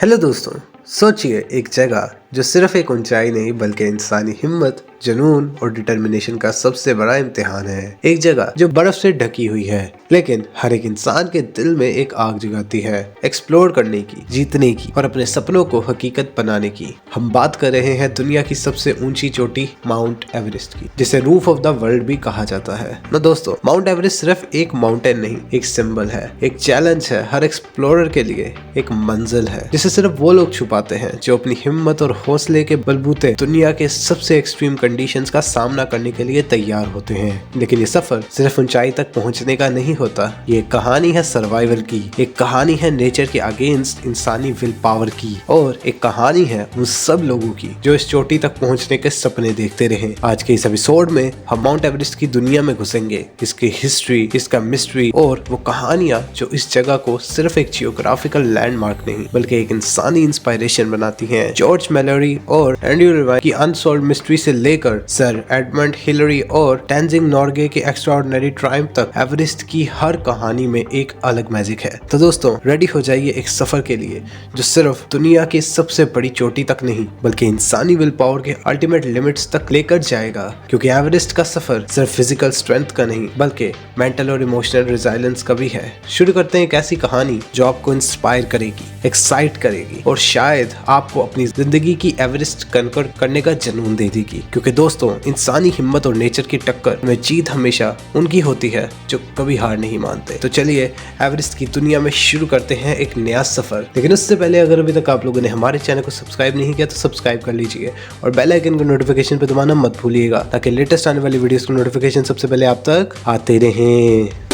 Hello दोस्तों, सोचिए एक जगह जो सिर्फ एक ऊंचाई नहीं बल्कि इंसानी हिम्मत, जुनून और डिटर्मिनेशन का सबसे बड़ा इम्तिहान है। एक जगह जो बर्फ से ढकी हुई है लेकिन हर एक इंसान के दिल में एक आग जगाती है एक्सप्लोर करने की, जीतने की और अपने सपनों को हकीकत बनाने की। हम बात कर रहे हैं दुनिया की सबसे ऊंची चोटी माउंट एवरेस्ट की, जिसे रूफ ऑफ द वर्ल्ड भी कहा जाता है ना दोस्तों। माउंट एवरेस्ट सिर्फ एक माउंटेन नहीं, एक सिंबल है, एक चैलेंज है हर एक्सप्लोरर के लिए, एक मंजिल है जिसे सिर्फ वो लोग छुपाते हैं जो अपनी हिम्मत और हौसले के बलबूते दुनिया के सबसे एक्सट्रीम कंडीशंस का सामना करने के लिए तैयार होते हैं। लेकिन ये सफर सिर्फ ऊंचाई तक पहुंचने का नहीं होता, ये कहानी है सर्वाइवल की, एक कहानी है नेचर के अगेंस्ट इंसानी विल पावर की, और एक कहानी है उन सब लोगों की जो इस चोटी तक पहुंचने के सपने देखते रहे। आज के इस एपिसोड में हम माउंट एवरेस्ट की दुनिया में घुसेंगे, इसकी हिस्ट्री, इसका मिस्ट्री और वो कहानियां जो इस जगह को सिर्फ एक जियोग्राफिकल लैंडमार्क नहीं बल्कि एक इंसानी इंस्पिरेशन बनाती हैं। जॉर्ज मैलोरी और एंड्रयू लेवाइन की अनसॉल्व्ड मिस्ट्री से लेकर सर एडमंड हिलरी और तेंजिंग नोर्गे के एक्स्ट्राऑर्डिनरी ट्रायम्फ तक एवरेस्ट की हर कहानी में एक अलग मैजिक है। तो दोस्तों रेडी हो जाइए एक सफर के लिए जो सिर्फ दुनिया की सबसे बड़ी चोटी तक नहीं बल्कि इंसानी विल पावर के अल्टीमेट लिमिट्स तक लेकर जाएगा, क्योंकि एवरेस्ट का सफर सिर्फ फिजिकल स्ट्रेंथ का नहीं बल्कि मेंटल और इमोशनल रिजाइलेंस का भी है। शुरू करते हैं एक ऐसी कहानी जो आपको इंस्पायर करेगी, एक्साइट करेगी और शायद आपको अपनी जिंदगी की एवरेस्ट कनकर करने का जुनून दे देगी। क्योंकि दोस्तों इंसानी हिम्मत और नेचर की टक्कर में जीत हमेशा उनकी होती है जो कभी हार नहीं मानते। तो चलिए एवरेस्ट की दुनिया में शुरू करते हैं एक नया सफर। लेकिन उससे पहले अगर अभी तक आप लोगों ने हमारे चैनल को सब्सक्राइब नहीं किया तो सब्सक्राइब कर लीजिए और बेल आइकन को नोटिफिकेशन पे दबाना मत भूलिएगा ताकि लेटेस्ट आने वाली वीडियोस की नोटिफिकेशन सबसे पहले आप तक आते रहें।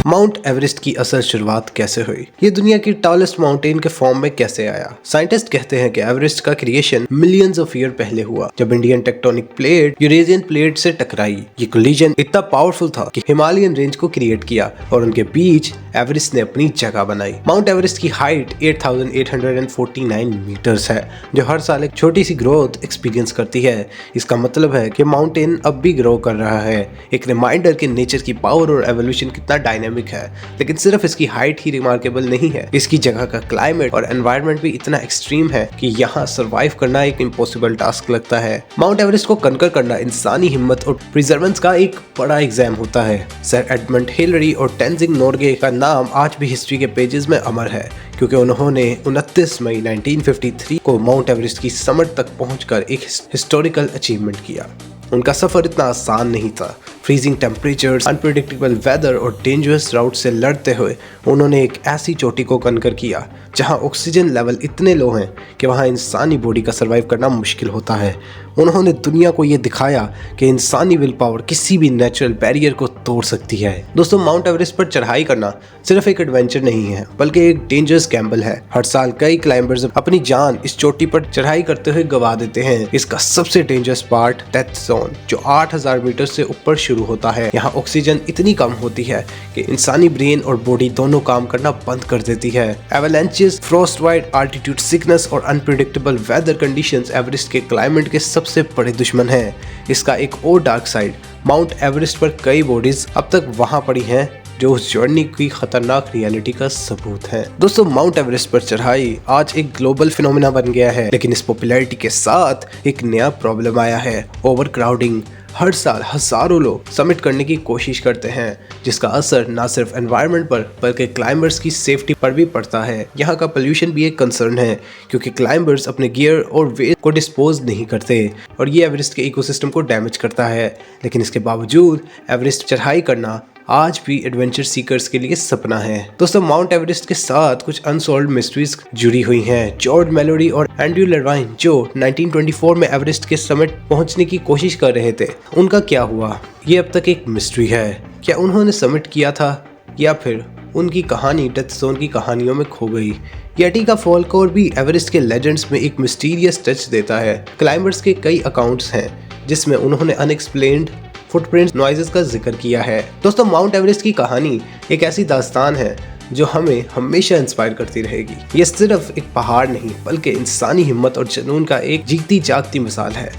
माउंट एवरेस्ट की असल शुरुआत कैसे हुई? ये दुनिया की टॉलेस्ट माउंटेन के फॉर्म में कैसे आया? साइंटिस्ट कहते हैं कि एवरेस्ट का क्रिएशन मिलियंस ऑफ ईयर पहले हुआ जब Indian tectonic plate Eurasian plate से टकराई। ये कोलिजन इतना पावरफुल था कि हिमालयन रेंज को क्रिएट किया और उनके बीच एवरेस्ट ने अपनी जगह बनाई। माउंट एवरेस्ट की हाइट 8,849 मीटर्स है जो हर साल एक छोटी सी ग्रोथ एक्सपीरियंस करती है। इसका मतलब है कि माउंटेन अब भी ग्रो कर रहा है, एक रिमाइंडर कि नेचर की पावर और एवोल्यूशन कितना डायनामिक है। लेकिन सिर्फ इसकी हाइट ही रिमार्केबल नहीं है, इसकी जगह का क्लाइमेट और एनवायरनमेंट भी इतना एक्सट्रीम है कि यहाँ सरवाइव करना एक इम्पॉसिबल टास्क लगता है। माउंट एवरेस्ट को कनकर करना इंसानी हिम्मत और प्रिजर्वेंस का एक बड़ा एग्जाम होता है। सर एडमंड हिलरी और तेंजिंग नोर्गे का नाम आज भी हिस्ट्री के पेजेस में अमर है क्योंकि उन्होंने 29 मई 1953 को माउंट एवरेस्ट की समट तक पहुंचकर एक हिस्टोरिकल अचीवमेंट किया। उनका सफर इतना आसान नहीं था। फ्रीजिंग टेम्परेचर्स, अनप्रेडिक्टेबल वेदर और डेंजरस राउट से लड़ते हुए उन्होंने एक ऐसी चोटी को कनकर किया जहां ऑक्सीजन लेवल इतने लो हैं कि वहां इंसानी बॉडी का सर्वाइव करना मुश्किल होता है। उन्होंने दुनिया को ये दिखाया कि इंसानी विल पावर किसी भी नेचुरल बैरियर को तोड़ सकती है। दोस्तों माउंट एवरेस्ट पर चढ़ाई करना सिर्फ एक एडवेंचर नहीं है बल्कि एक डेंजरस गैम्बल है। हर साल कई क्लाइंबर्स अपनी जान इस चोटी पर चढ़ाई करते हुए गवा देते हैं। इसका सबसे डेंजरस पार्ट डेथ जोन जो 8,000 मीटर से ऊपर शुरू होता है। यहाँ ऑक्सीजन इतनी कम होती है कि इंसानी ब्रेन और बॉडी दोनों काम करना बंद कर देती है। Avalanches, Frost wide, altitude sickness और अनप्रेडिक्टेबल वेदर कंडीशंस एवरेस्ट के क्लाइमेट के सबसे बड़े दुश्मन हैं। इसका एक और डार्क साइड, माउंट एवरेस्ट पर कई बॉडीज अब तक वहां पड़ी हैं जो उस जर्नी की खतरनाक रियलिटी का सबूत है। दोस्तों माउंट एवरेस्ट पर चढ़ाई आज एक ग्लोबल फिनोमेना बन गया है, लेकिन इस पॉपुलैरिटी के साथ एक नया प्रॉब्लम आया है, ओवर क्राउडिंग। हर साल हजारों लोग समिट करने की कोशिश करते हैं जिसका असर न सिर्फ एनवायरनमेंट पर बल्कि क्लाइंबर्स की सेफ्टी पर भी पड़ता है। यहाँ का पोल्यूशन भी एक कंसर्न है क्योंकि क्लाइंबर्स अपने गियर और वेस्ट को डिस्पोज नहीं करते और ये एवरेस्ट के इकोसिस्टम को डैमेज करता है। लेकिन इसके बावजूद एवरेस्ट चढ़ाई करना आज भी एडवेंचर सीकर्स के लिए सपना है। दोस्तों माउंट एवरेस्ट के साथ कुछ अनसॉल्व्ड मिस्ट्रीज जुड़ी हुई हैं। जॉर्ज मैलोरी और एंड्रयू लेवाइन जो 1924 में एवरेस्ट के समिट पहुंचने की कोशिश कर रहे थे, उनका क्या हुआ ये अब तक एक मिस्ट्री है। क्या उन्होंने समिट किया था या फिर उनकी कहानी डेथ जोन की कहानियों में खो गई? येटी का फॉल कोर भी एवरेस्ट के लेजेंड्स में एक मिस्टीरियस टच देता है। क्लाइंबर्स के कई अकाउंट्स हैं जिसमें उन्होंने अनएक्सप्लेन्ड फुटप्रिंट्स, नॉइजेस का जिक्र किया है। दोस्तों माउंट एवरेस्ट की कहानी एक ऐसी दास्तान है जो हमें हमेशा इंस्पायर करती रहेगी। ये सिर्फ एक पहाड़ नहीं बल्कि इंसानी हिम्मत और जुनून का एक जीती जागती मिसाल है।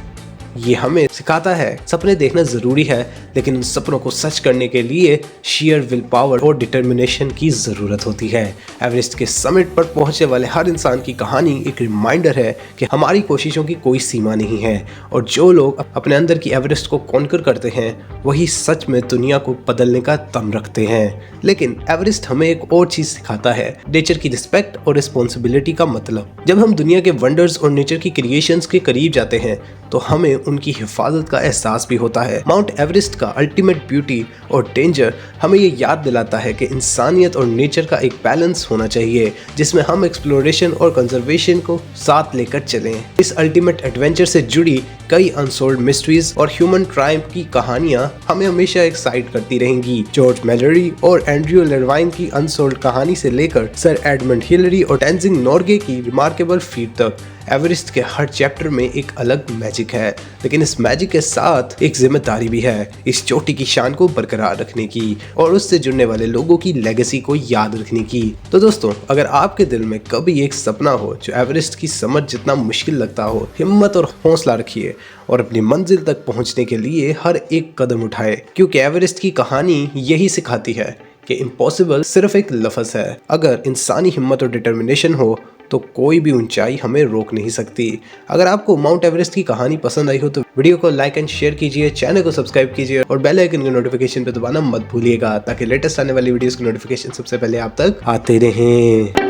ये हमें सिखाता है सपने देखना जरूरी है लेकिन उन सपनों को सच करने के लिए शेयर विल पावर और डिटर्मिनेशन की जरूरत होती है। एवरेस्ट के समिट पर पहुंचने वाले हर इंसान की कहानी एक रिमाइंडर है कि हमारी कोशिशों की कोई सीमा नहीं है, और जो लोग अपने अंदर की एवरेस्ट को कॉन्कर करते हैं वही सच में दुनिया को बदलने का दम रखते हैं। लेकिन एवरेस्ट हमें एक और चीज सिखाता है, नेचर की रिस्पेक्ट और रिस्पॉन्सिबिलिटी का मतलब। जब हम दुनिया के वंडर्स और नेचर की क्रिएशंस के करीब जाते हैं तो हमें उनकी हिफाजत का एहसास भी होता है। माउंट एवरेस्ट का अल्टीमेट ब्यूटी और डेंजर हमें ये याद दिलाता है कि इंसानियत और नेचर का एक बैलेंस होना चाहिए, जिसमें हम एक्सप्लोरेशन और कंजर्वेशन को साथ लेकर चलें। इस अल्टीमेट एडवेंचर से जुड़ी कई अनसोल्ड मिस्ट्रीज और ह्यूमन ट्रायम्फ की कहानियां हमें हमेशा एक्साइट करती रहेंगी। जॉर्ज मैलरी और एंड्रयू लेरवाइन की अनसोल्ड कहानी से लेकर सर एडमंड हिलरी और टेंजिंग नोर्गे की रिमार्केबल फीट तक, एवरेस्ट के हर चैप्टर में एक अलग मैजिक है। लेकिन इस मैजिक के साथ एक जिम्मेदारी भी है, इस चोटी की शान को बरकरार रखने की और उससे जुड़ने वाले लोगों की लेगेसी को याद रखने की। तो दोस्तों, अगर आपके दिल में कभी एक सपना हो जो एवरेस्ट की समझ जितना मुश्किल लगता हो, हिम्मत और हौसला रखिए और अपनी मंजिल तक पहुंचने के लिए हर एक कदम उठाए, क्योंकि एवरेस्ट की कहानी यही सिखाती है कि इम्पॉसिबल सिर्फ एक लफ्ज है। अगर इंसानी हिम्मत और डिटर्मिनेशन हो तो कोई भी ऊंचाई हमें रोक नहीं सकती। अगर आपको माउंट एवरेस्ट की कहानी पसंद आई हो तो वीडियो को लाइक एंड शेयर कीजिए, चैनल को सब्सक्राइब कीजिए और बेल आइकन के नोटिफिकेशन पे दबाना मत भूलिएगा, ताकि लेटेस्ट आने वाली वीडियोस की नोटिफिकेशन सबसे पहले आप तक आते रहें।